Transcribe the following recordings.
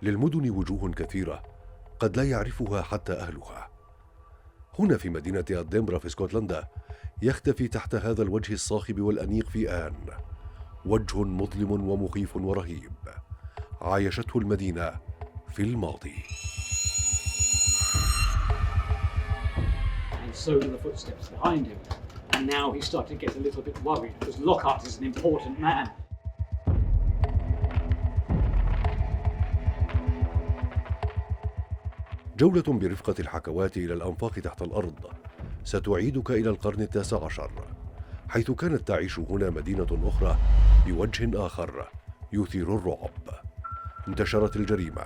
للمدن وجوه كثيرة قد لا يعرفها حتى أهلها. هنا في مدينة إدنبرة في اسكتلندا يختفي تحت هذا الوجه الصاخب والأنيق في آن وجه مظلم ومخيف ورهيب عايشته المدينة في الماضي. And so were the footsteps behind him. And now he started to get a little bit worried because Lockhart is an important man. جولة برفقة الحكواتي إلى الأنفاق تحت الأرض ستعيدك إلى القرن التاسع عشر، حيث كانت تعيش هنا مدينة أخرى بوجه آخر يثير الرعب. انتشرت الجريمة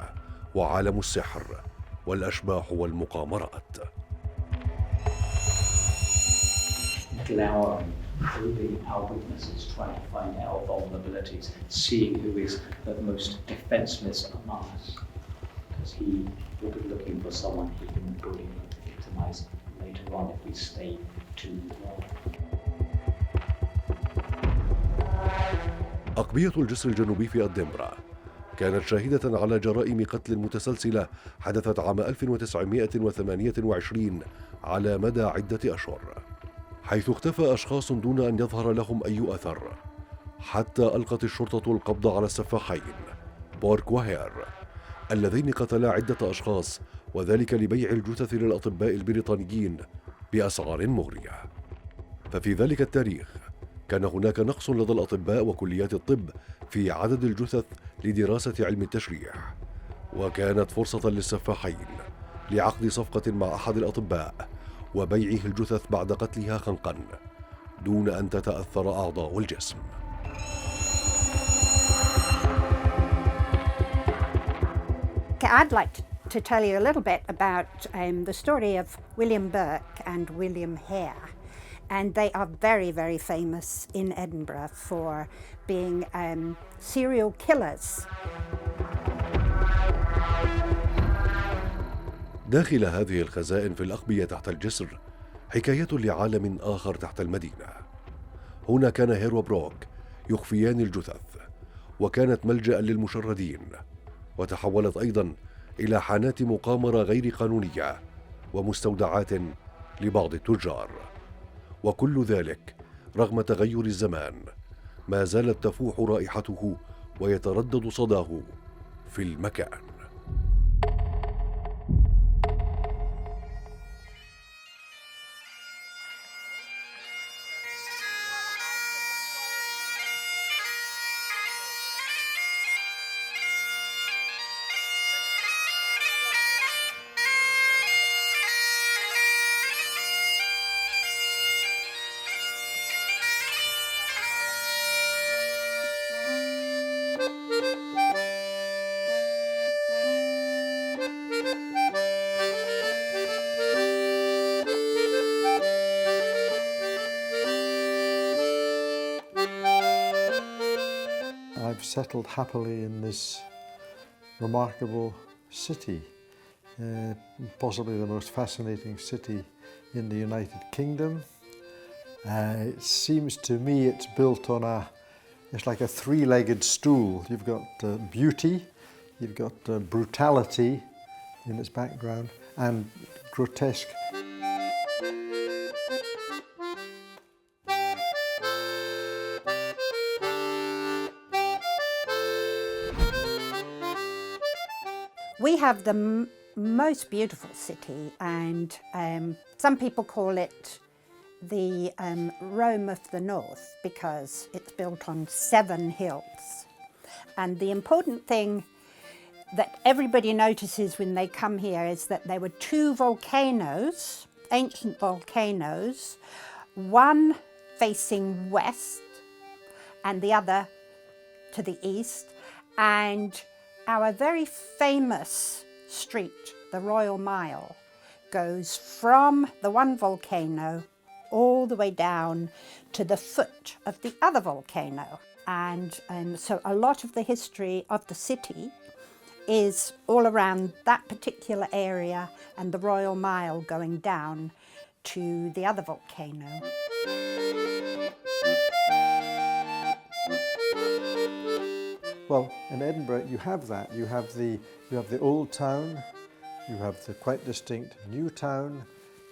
وعالم السحر والأشباح والمقامرات. Little hour, probing our weaknesses, trying to find our vulnerabilities, seeing who is the most defenseless among us. Because he will be looking for someone he can bully and victimize later on if we stay too long. أقبية الجسر الجنوبي في إدنبرة كانت شاهدة على جرائم قتل متسلسلة حدثت عام 1928 على مدى عدة أشهر، حيث اختفى أشخاص دون أن يظهر لهم أي أثر، حتى ألقت الشرطة القبض على السفاحين بورك وهير اللذين قتلا عدة أشخاص، وذلك لبيع الجثث للأطباء البريطانيين بأسعار مغرية. ففي ذلك التاريخ كان هناك نقص لدى الأطباء وكليات الطب في عدد الجثث لدراسة علم التشريح، وكانت فرصة للسفاحين لعقد صفقة مع أحد الأطباء وبيعه الجثث بعد قتلها خنقا دون أن تتأثر أعضاء الجسم. I'd like to tell you a little bit about the story of William Burke and William Hare. And they are very, very famous in Edinburgh for being serial killers. داخل هذه الخزائن في الأقبية تحت الجسر حكاية لعالم آخر تحت المدينة. هنا كان هير وبروك يخفيان الجثث، وكانت ملجأ للمشردين، وتحولت أيضا إلى حانات مقامرة غير قانونية ومستودعات لبعض التجار. وكل ذلك رغم تغير الزمان ما زالت تفوح رائحته ويتردد صداه في المكان. I've settled happily in this remarkable city, possibly the most fascinating city in the United Kingdom. It seems to me it's built on it's like a three-legged stool. You've got beauty, you've got brutality in its background, and grotesque. We have the most beautiful city, and some people call it the Rome of the North because it's built on 7 hills. And the important thing that everybody notices when they come here is that there were 2 volcanoes, ancient volcanoes, one facing west and the other to the east, and our very famous street, the Royal Mile, goes from the one volcano all the way down to the foot of the other volcano. And so a lot of the history of the city is all around that particular area and the Royal Mile going down to the other volcano. Well, in Edinburgh you have that. You have the old town, you have the quite distinct new town,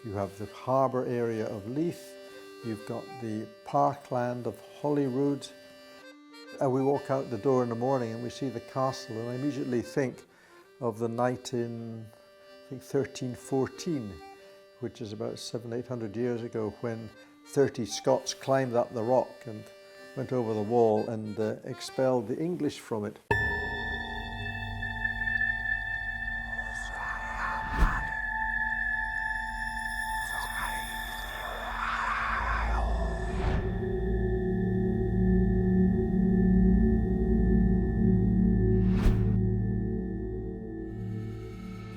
you have the harbour area of Leith, you've got the parkland of Holyrood. And we walk out the door in the morning and we see the castle, and I immediately think of the night in, I think, 1314, which is about 700-800 years ago, when 30 Scots climbed up the rock and went over the wall and expelled the English from it.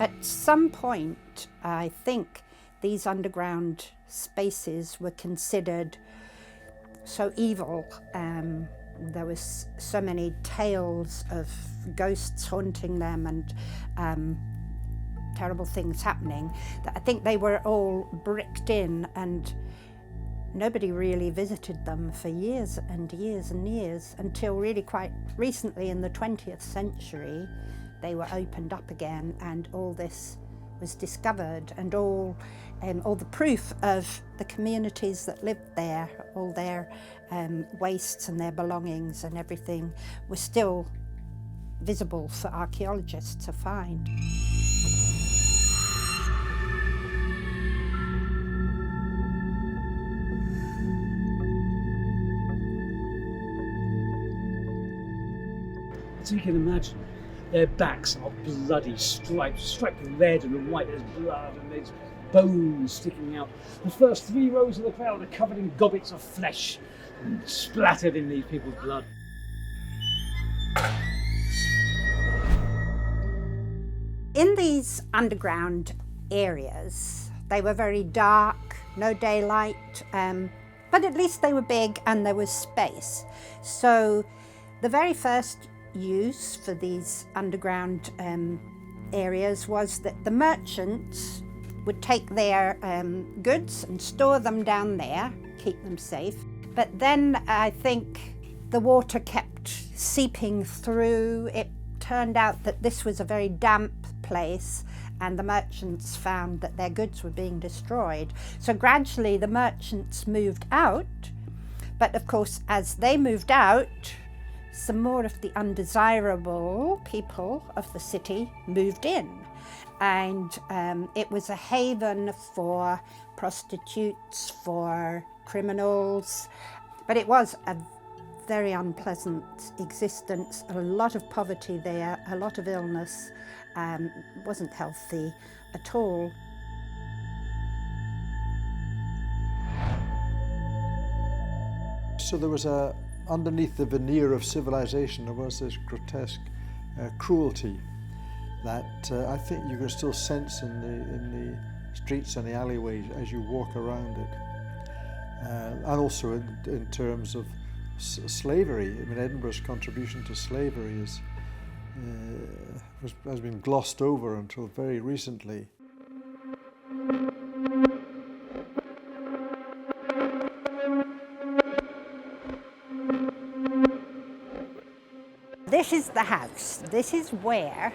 At some point, I think these underground spaces were considered so evil. There was so many tales of ghosts haunting them and terrible things happening that I think they were all bricked in, and nobody really visited them for years and years and years, until really quite recently in the 20th century they were opened up again, and all this was discovered, and all the proof of the communities that lived there, all their wastes and their belongings and everything, was still visible for archaeologists to find. So you can imagine, their backs are bloody, striped red and white. There's blood and there's bones sticking out. The first 3 rows of the crowd are covered in gobbets of flesh and splattered in these people's blood. In these underground areas, they were very dark, no daylight, but at least they were big and there was space. So the very first use for these underground areas was that the merchants would take their goods and store them down there, keep them safe. But then I think the water kept seeping through. It turned out that this was a very damp place, and the merchants found that their goods were being destroyed. So gradually the merchants moved out, but of course as they moved out, some more of the undesirable people of the city moved in, and it was a haven for prostitutes, for criminals, but it was a very unpleasant existence, a lot of poverty there, a lot of illness, wasn't healthy at all. So there was underneath the veneer of civilization, there was this grotesque cruelty that I think you can still sense in the streets and the alleyways as you walk around it. And also in terms of slavery. I mean, Edinburgh's contribution to slavery has been glossed over until very recently. This is the house. This is where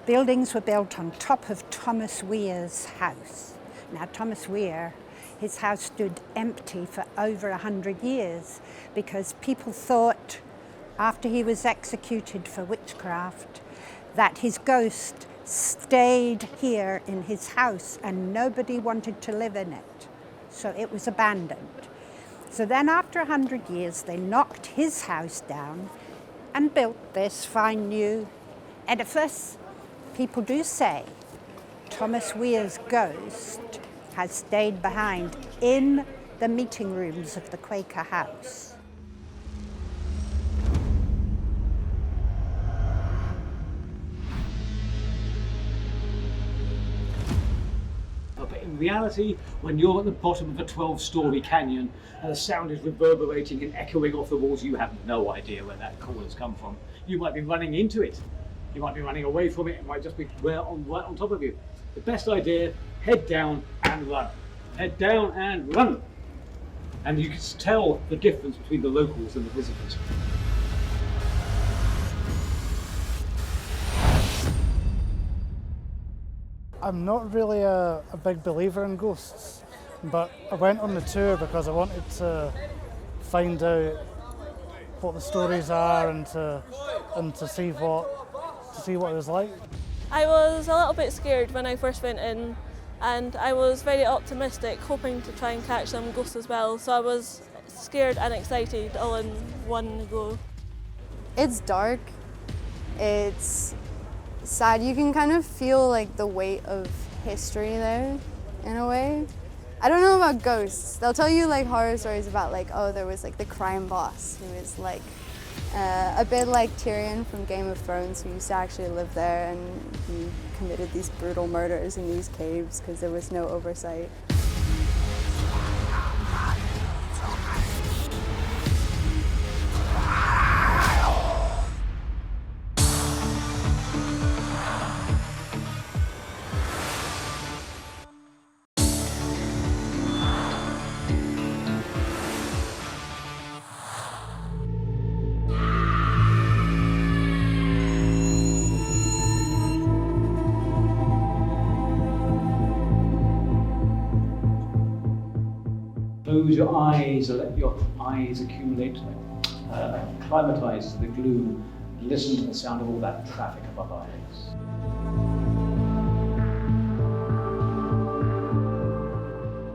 buildings were built on top of Thomas Weir's house. Now, Thomas Weir, his house stood empty for over 100 years because people thought, after he was executed for witchcraft, that his ghost stayed here in his house and nobody wanted to live in it. So it was abandoned. So then after 100 years, they knocked his house down and built this fine new. And at first, people do say Thomas Weir's ghost has stayed behind in the meeting rooms of the Quaker house. But in reality, when you're at the bottom of a 12-story canyon and the sound is reverberating and echoing off the walls, you have no idea where that call has come from. You might be running into it. You might be running away from it. It might just be right on top of you. The best idea, head down and run. Head down and run. And you can tell the difference between the locals and the visitors. I'm not really a big believer in ghosts, but I went on the tour because I wanted to find out what the stories are and to see what it was like. I was a little bit scared when I first went in, and I was very optimistic, hoping to try and catch some ghosts as well. So I was scared and excited all in one go. It's dark. It's sad. You can kind of feel like the weight of history there, in a way. I don't know about ghosts. They'll tell you like horror stories about like, oh, there was like the crime boss who was like a bit like Tyrion from Game of Thrones, who used to actually live there, and he committed these brutal murders in these caves because there was no oversight. Close your eyes, or let your eyes accumulate, acclimatise to the gloom, listen to the sound of all that traffic above our heads.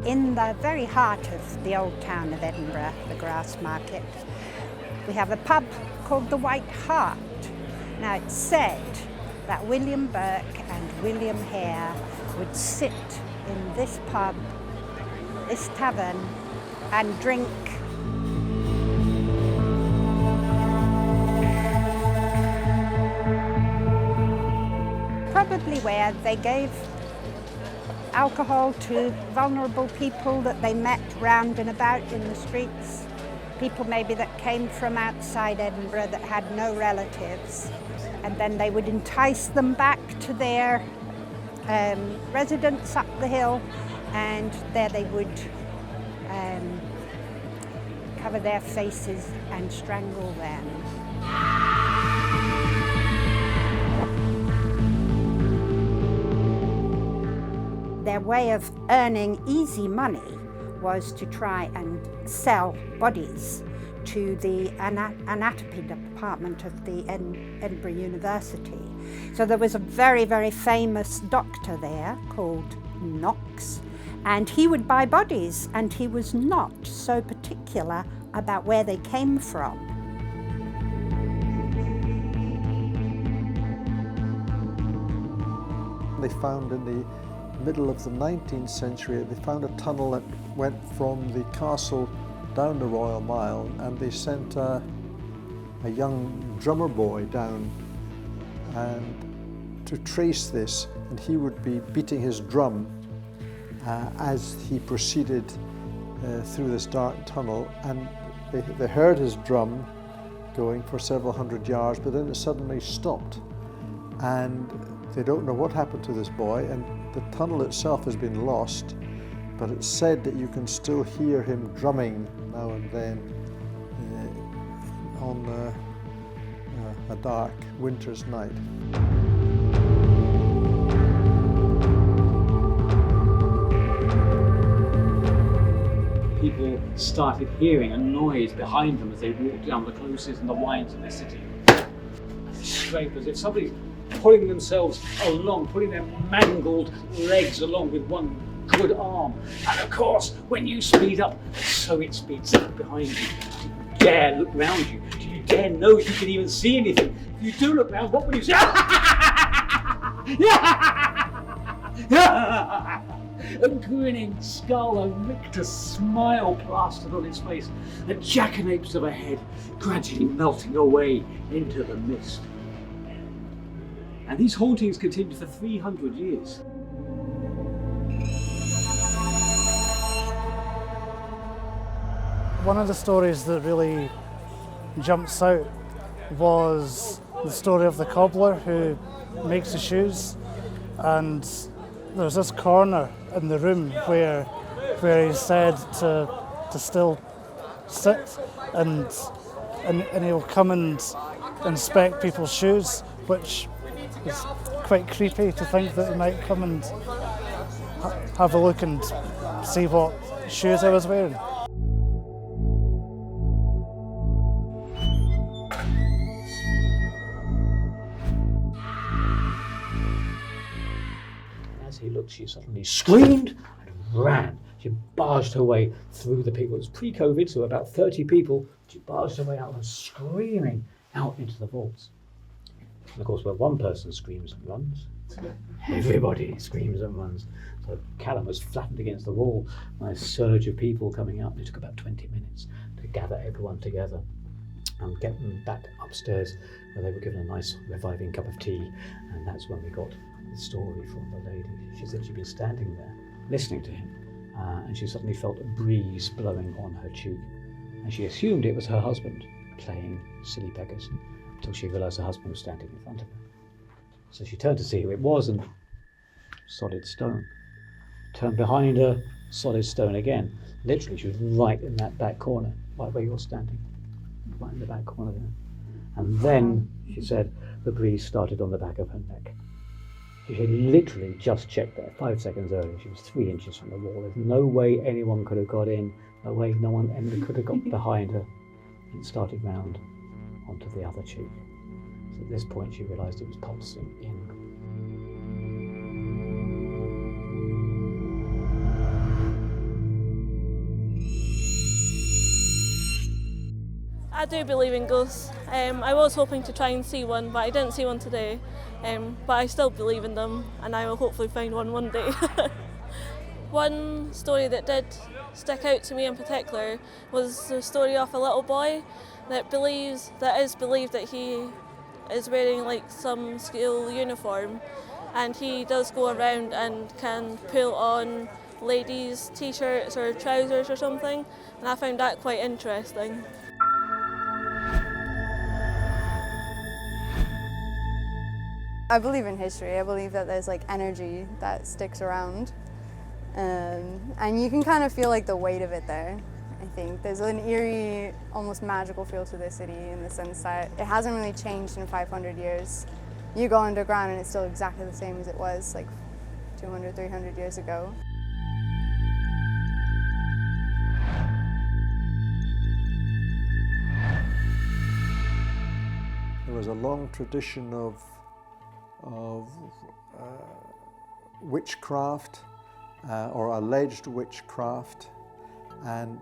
In the very heart of the old town of Edinburgh, the Grass Market, we have a pub called the White Hart. Now it's said that William Burke and William Hare would sit in this pub, this tavern, and drink. Probably where they gave alcohol to vulnerable people that they met round and about in the streets, people maybe that came from outside Edinburgh that had no relatives, and then they would entice them back to their residence up the hill, and there they would cover their faces and strangle them. Their way of earning easy money was to try and sell bodies to the anatomy department of the Edinburgh University. So there was a very, very famous doctor there called Knox, and he would buy bodies, and he was not so particular about where they came from. They found in the middle of the 19th century, they found a tunnel that went from the castle down the Royal Mile, and they sent a young drummer boy down and to trace this, and he would be beating his drum as he proceeded through this dark tunnel, and they heard his drum going for several hundred yards, but then it suddenly stopped, and they don't know what happened to this boy, and the tunnel itself has been lost, but it's said that you can still hear him drumming now and then on a dark winter's night. People started hearing a noise behind them as they walked down the closes and the wines of the city. Straight as if somebody's pulling themselves along, pulling their mangled legs along with one good arm. And of course, when you speed up, so it speeds up behind you. Do you dare look round you? Do you dare know if you can even see anything? If you do look round, what will you see? A grinning skull, a rictus smile plastered on its face, a jackanapes of a head gradually melting away into the mist. And these hauntings continued for 300 years. One of the stories that really jumps out was the story of the cobbler who makes the shoes, and there's this corner in the room where he's said to still sit, and he'll come and inspect people's shoes, which was quite creepy to think that they might come and have a look and see what shoes I was wearing. As he looked, she suddenly screamed and ran. She barged her way through the people. It was pre-COVID, so about 30 people. She barged her way out and screaming out into the vaults. And of course, where one person screams and runs, everybody screams and runs. So Callum was flattened against the wall by a surge of people coming out. And it took about 20 minutes to gather everyone together and get them back upstairs, where they were given a nice reviving cup of tea. And that's when we got the story from the lady. She said she'd been standing there listening to him, and she suddenly felt a breeze blowing on her cheek, and she assumed it was her husband playing silly beggars, until she realised her husband was standing in front of her. So she turned to see who it was, and solid stone. Turned behind her, solid stone again. Literally, she was right in that back corner, right where you're standing, right in the back corner there. And then, she said, the breeze started on the back of her neck. She had literally just checked there 5 seconds earlier. She was 3 inches from the wall. There's no way anyone could have got in, no way anyone could have got behind her. It started round onto the other cheek. So at this point she realised it was pulsing in. I do believe in ghosts. I was hoping to try and see one, but I didn't see one today. But I still believe in them, and I will hopefully find one day. One story that did stick out to me in particular was the story of a little boy that is believed that he is wearing like some school uniform, and he does go around and can pull on ladies' t-shirts or trousers or something, and I found that quite interesting. I believe in history. I believe that there's like energy that sticks around, and you can kind of feel like the weight of it there. I think there's an eerie, almost magical feel to the city in the sense that it hasn't really changed in 500 years. You go underground and it's still exactly the same as it was like 200, 300 years ago. There was a long tradition of witchcraft or alleged witchcraft, and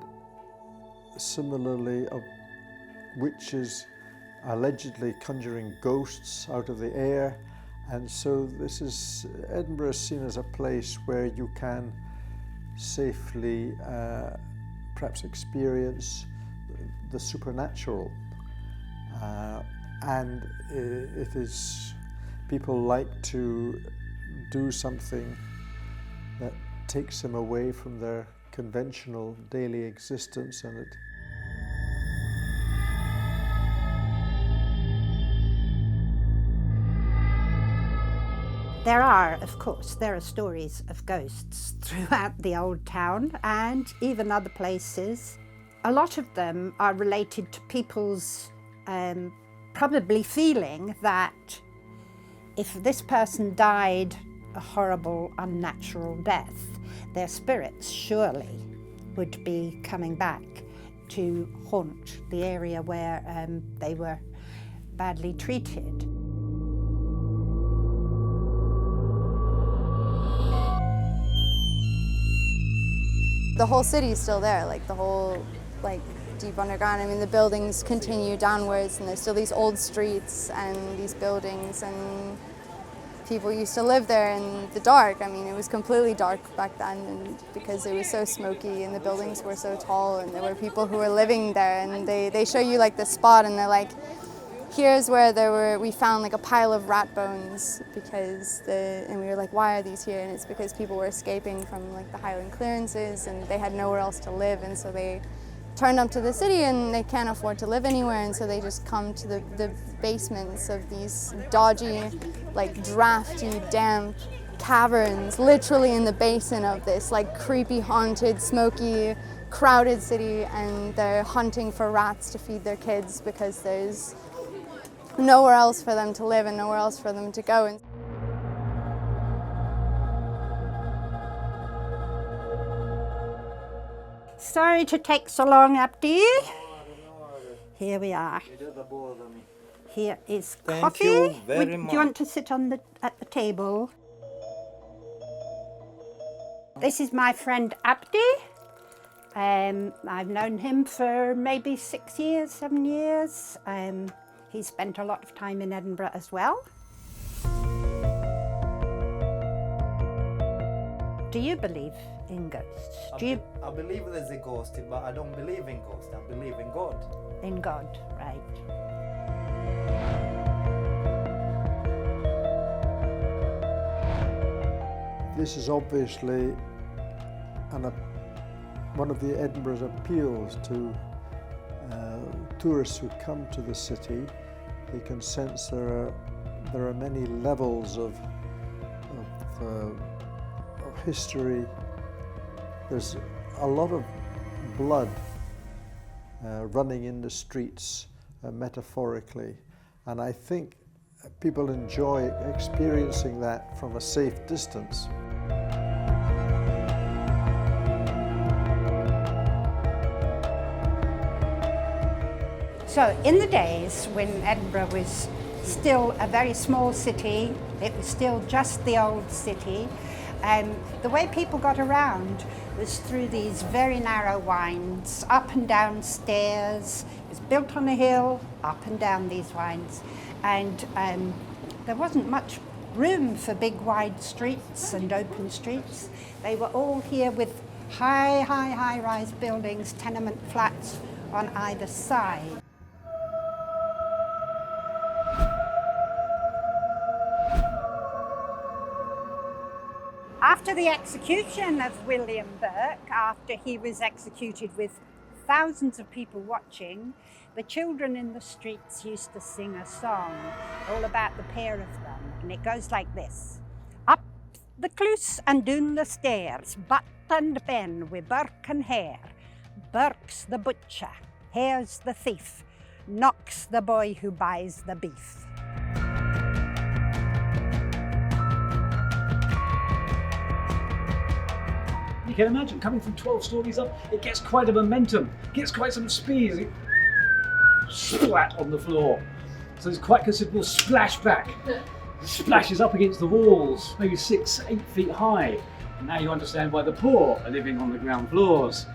similarly of witches allegedly conjuring ghosts out of the air. And so Edinburgh is seen as a place where you can safely perhaps experience the supernatural, and it is, people like to do something that takes them away from their conventional daily existence, and it There are stories of ghosts throughout the old town and even other places. A lot of them are related to people's probably feeling that if this person died a horrible, unnatural death, their spirits surely would be coming back to haunt the area where they were badly treated. The whole city is still there, like the whole deep underground. I mean, the buildings continue downwards, and there's still these old streets and these buildings, and people used to live there in the dark. I mean, it was completely dark back then, and because it was so smoky and the buildings were so tall, and there were people who were living there, and they show you like the spot, and they're like, here's where we found like a pile of rat bones, and we were like, why are these here? And it's because people were escaping from like the Highland clearances, and they had nowhere else to live, and so they turned up to the city, and they can't afford to live anywhere, and so they just come to the basements of these dodgy, like drafty, damp caverns, literally in the basin of this like creepy, haunted, smoky, crowded city, and they're hunting for rats to feed their kids because there's nowhere else for them to live and nowhere else for them to go. And sorry to take so long, Abdi. Here we are. Here is Thank coffee. you very Do you much. want to sit at the table? This is my friend Abdi. I've known him for maybe 6 years, 7 years. He spent a lot of time in Edinburgh as well. Do you believe in ghosts? Do you I believe there's a ghost, but I don't believe in ghosts. I believe in God. in God, right? This is obviously one of the Edinburgh's appeals to tourists who come to the city. They can sense there are many levels of history. There's a lot of blood running in the streets, metaphorically, and I think people enjoy experiencing that from a safe distance. So in the days when Edinburgh was still a very small city, it was still just the old city, the way people got around was through these very narrow winds, up and down stairs. It was built on a hill, up and down these winds, and there wasn't much room for big wide streets and open streets. They were all here with high-rise buildings, tenement flats on either side. After the execution of William Burke, after he was executed with thousands of people watching, the children in the streets used to sing a song all about the pair of them, and it goes like this. Up the close and down the stairs, butt and ben wi' Burke and Hare. Burke's the butcher, Hare's the thief, Knock's the boy who buys the beef. You can imagine coming from 12 stories up, it gets quite a momentum, gets quite some speed as it splat on the floor. So there's quite considerable splashback. Splashes up against the walls, maybe 6, 8 feet high. And now you understand why the poor are living on the ground floors.